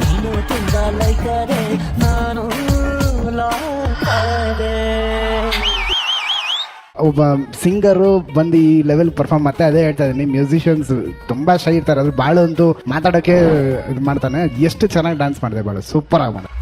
ನೀನು ತುಂಬಾ ಲೈಕದೆ ನಾನು ಒಬ್ಬ ಸಿಂಗರು ಬಂದು ಈ ಲೆವೆಲ್ ಪರ್ಫಾರ್ಮ್ ಮತ್ತೆ ಅದೇ ಹೇಳ್ತಾ ಇದ್ದೀನಿ, ಮ್ಯೂಸಿಷಿಯನ್ಸ್ ತುಂಬಾ ಶೈ ಇರ್ತಾರೆ. ಅದು ಬಾಳು ಅಂತೂ ಮಾತಾಡೋಕೆ ಇದು ಮಾಡ್ತಾನೆ. ಎಷ್ಟು ಚೆನ್ನಾಗಿ ಡ್ಯಾನ್ಸ್ ಮಾಡಿದೆ ಬಾಳು, ಸೂಪರ್ ಆಗಿ ಮಾಡಿದೆ.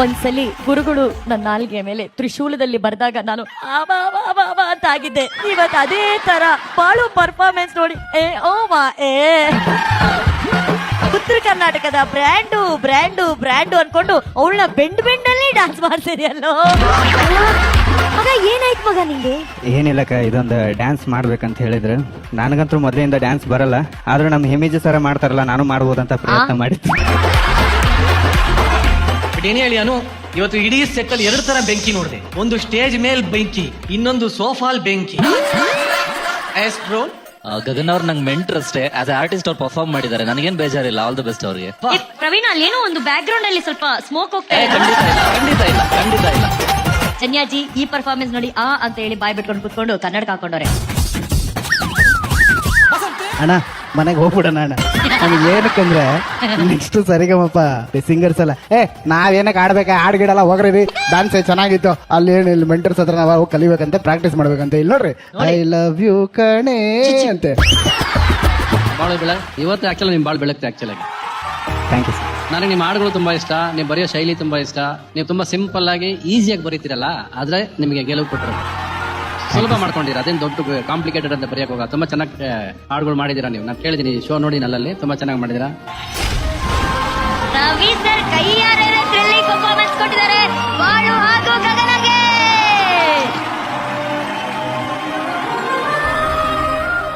ಒಂದ್ಸಲಿ ಗುರುಗಳು ನನ್ನ ನಾಲ್ಗೆ ಮೇಲೆ ತ್ರಿಶೂಲದಲ್ಲಿ ಬರ್ದಾಗ ನಾನು ಅಂತ ಆಗಿದ್ದೆ. ಇವತ್ತು ಅದೇ ತರ ಬಾಳು ಪರ್ಫಾರ್ಮೆನ್ಸ್ ನೋಡಿ ಉತ್ತರ ಕರ್ನಾಟಕದ ಬ್ರ್ಯಾಂಡು ಅನ್ಕೊಂಡು ಅವಳನ್ನ ಬೆಂಡಲ್ಲಿ ಡ್ಯಾನ್ಸ್ ಮಾಡ್ತಿದ್ಯಲ್ಲೋ. ಮಗ ಏನಾಯ್ತು ಮಗ ನಿಂಗೆ? ಏನಿಲ್ಲಕ್ಕ, ಇದೊಂದು ಡ್ಯಾನ್ಸ್ ಮಾಡ್ಬೇಕಂತ ಹೇಳಿದ್ರು. ನನಗಂತೂ ಮೊದಲಿಂದ ಡ್ಯಾನ್ಸ್ ಬರಲ್ಲ, ಆದ್ರೂ ನಮ್ಮ ಹೆಮಿಜಿ ಸರ ಮಾಡ್ತಾರಲ್ಲ, ನಾನು ಮಾಡ್ಬೋದಂತ ಪ್ರಯತ್ನ ಮಾಡಿದ್ದೆ. ಏನೇ ಹೇಳಿ ಅನು, ಇವತ್ತು ಇಡೀ ಸೆಟ್ ಅಲ್ಲಿ 2 ತರ ಬೆಂಕಿ ನೋಡಿದೆ. ಒಂದು ಸ್ಟೇಜ್ ಮೇಲ್ ಬೆಂಕಿ, ಇನ್ನೊಂದು ಸೋಫಾಲ್ ಬೆಂಕಿ. ಗಗನ್ ಅವ್ರು ನಂಗೆ ಮೆಂಟರ್ ಅಷ್ಟೇ. ಆಸ್ ಆರ್ಟಿಸ್ಟ್ ಅವ್ರು ಪರ್ಫಾರ್ಮ್ ಮಾಡಿದ್ದಾರೆ, ನನಗೇನ್ ಬೇಜಾರಿಲ್ಲ. ಆಲ್ ದ ಬೆಸ್ಟ್ ಅವ್ರಿಗೆ. ಪ್ರವೀಣ್, ಅಲ್ಲೇನೋ ಒಂದು ಬ್ಯಾಕ್ ಗ್ರೌಂಡ್ ಅಲ್ಲಿ ಸ್ವಲ್ಪ ಸ್ಮೋಕ್ ಹೋಗ್ತಾ ಇದೆ. ಖಂಡಿತ ಇಲ್ಲ. ಚನ್ಯಾಜಿ ಈ ಪರ್ಫಾರ್ಮೆನ್ಸ್ ನೋಡಿ ಅಂತ ಹೇಳಿ ಬಾಯ್ ಬಿಟ್ಕೊಂಡು ಕುತ್ಕೊಂಡು ಕನ್ನಡಕ ಹಾಕೊಂಡವ್ರೆ. ಅಣ್ಣ ಮನೆಗೆ ಹೋಗ್ಬಿಡೋಣ ಅಣ್ಣ. ನಮ್ಗೆ ಏನಕ್ಕಂದ್ರೆ ನೆಕ್ಸ್ಟ್ ಸರಿಗಮಪ್ಪ ಸಿಂಗರ್ಸ್ ಎಲ್ಲ ನಾವೇನಕ್ಕೆ ಆಡ್ಬೇಕಾ, ಹಾಡ್ಗಿಡಲ್ಲ ಹೋಗ್ರಿ, ಡ್ಯಾನ್ಸ್ ಚೆನ್ನಾಗಿತ್ತು, ಅಲ್ಲಿ ಏನು ಇಲ್ಲಿ ಮೆಂಟರ್ಸ್ ಹತ್ರ ನಾವು ಕಲಿಬೇಕಂತ ಪ್ರಾಕ್ಟೀಸ್ ಮಾಡ್ಬೇಕಂತ. ಇಲ್ಲಿ ನೋಡ್ರಿ, ಐ ಲವ್ ಯು ಕಣೆ ಅಂತೆ. ಭಾಳ ಇವತ್ತು ಆಕ್ಚುಲಿ ನಿಮ್ ಭಾಳ ಬೆಳಗ್ತೆ. Actually thank you sir. ನನಗೆ ನಿಮ್ಮ ಹಾಡುಗಳು ತುಂಬಾ ಇಷ್ಟ, ನೀವು ಬರೆಯೋ ಶೈಲಿ ತುಂಬಾ ಇಷ್ಟ. ನೀವು ತುಂಬಾ ಸಿಂಪಲ್ ಆಗಿ ಈಸಿಯಾಗಿ ಬರೀತೀರಲ್ಲ, ಆದ್ರೆ ನಿಮಗೆ ಗೆಲುವು ಕೊಟ್ಟರು. ಸುಲಭ ಮಾಡ್ಕೊಂಡಿರ, ಅದೇನು ದೊಡ್ಡ ಕಾಂಪ್ಲಿಕೇಟೆಡ್ ಅಂತ ಬರೆಯಕ್ ಹೋಗ. ತುಂಬಾ ಚೆನ್ನಾಗಿ ಹಾಡುಗಳು ಮಾಡಿದೀರಾ ನೀವು. ನಾನು ಕೇಳಿದೀನಿ ಶೋ ನೋಡಿ, ನಲ್ಲಲ್ಲಿ ತುಂಬಾ ಚೆನ್ನಾಗಿ ಮಾಡಿದೀರಾ. ರವಿ ಸರ್ ಕೈಯಾರೆ ಥ್ರಿಲ್ಲಿಂಗ್ ಪರ್ಫಾರ್ಮೆನ್ಸ್ ಕೊಟ್ಟಿದ್ದಾರೆ ಬಾಳು ಹಾಗೂ ಗಗನಗೆ.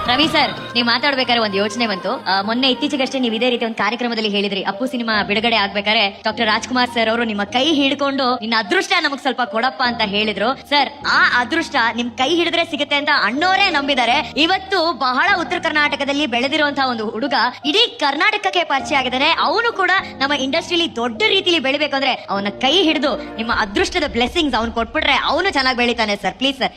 ರವಿ ಸರ್, ನೀವು ಮಾತಾಡ್ಬೇಕಾದ್ರೆ ಒಂದು ಯೋಚನೆ ಬಂತು. ಮೊನ್ನೆ ಇತ್ತೀಚೆಗಷ್ಟೇ ನೀವು ಇದೇ ರೀತಿ ಒಂದು ಕಾರ್ಯಕ್ರಮದಲ್ಲಿ ಹೇಳಿದ್ರಿ, ಅಪ್ಪು ಸಿನಿಮಾ ಬಿಡುಗಡೆ ಆಗ್ಬೇಕಾದ್ರೆ ಡಾಕ್ಟರ್ ರಾಜ್ಕುಮಾರ್ ಸರ್ ಅವರು ನಿಮ್ಮ ಕೈ ಹಿಡ್ಕೊಂಡು ನಿನ್ನ ಅದೃಷ್ಟ ನಮಗ್ ಸ್ವಲ್ಪ ಕೊಡಪ್ಪ ಅಂತ ಹೇಳಿದ್ರು. ಸರ್, ಆ ಅದೃಷ್ಟ ನಿಮ್ ಕೈ ಹಿಡಿದ್ರೆ ಸಿಗುತ್ತೆ ಅಂತ ಅಣ್ಣೋರೇ ನಂಬಿದ್ದಾರೆ. ಇವತ್ತು ಬಹಳ ಉತ್ತರ ಕರ್ನಾಟಕದಲ್ಲಿ ಬೆಳೆದಿರುವಂತಹ ಒಂದು ಹುಡುಗ ಇಡೀ ಕರ್ನಾಟಕಕ್ಕೆ ಪರಿಚಯ ಆಗಿದ್ದಾನೆ. ಅವನು ಕೂಡ ನಮ್ಮ ಇಂಡಸ್ಟ್ರಿಲಿ ದೊಡ್ಡ ರೀತಿಲಿ ಬೆಳಿಬೇಕು ಅಂದ್ರೆ ಅವನ ಕೈ ಹಿಡಿದು ನಿಮ್ಮ ಅದೃಷ್ಟದ ಬ್ಲೆಸ್ಸಿಂಗ್ಸ್ ಅವ್ನು ಕೊಟ್ಬಿಟ್ರೆ ಅವನು ಚೆನ್ನಾಗಿ ಬೆಳಿತಾನೆ ಸರ್. Please sir.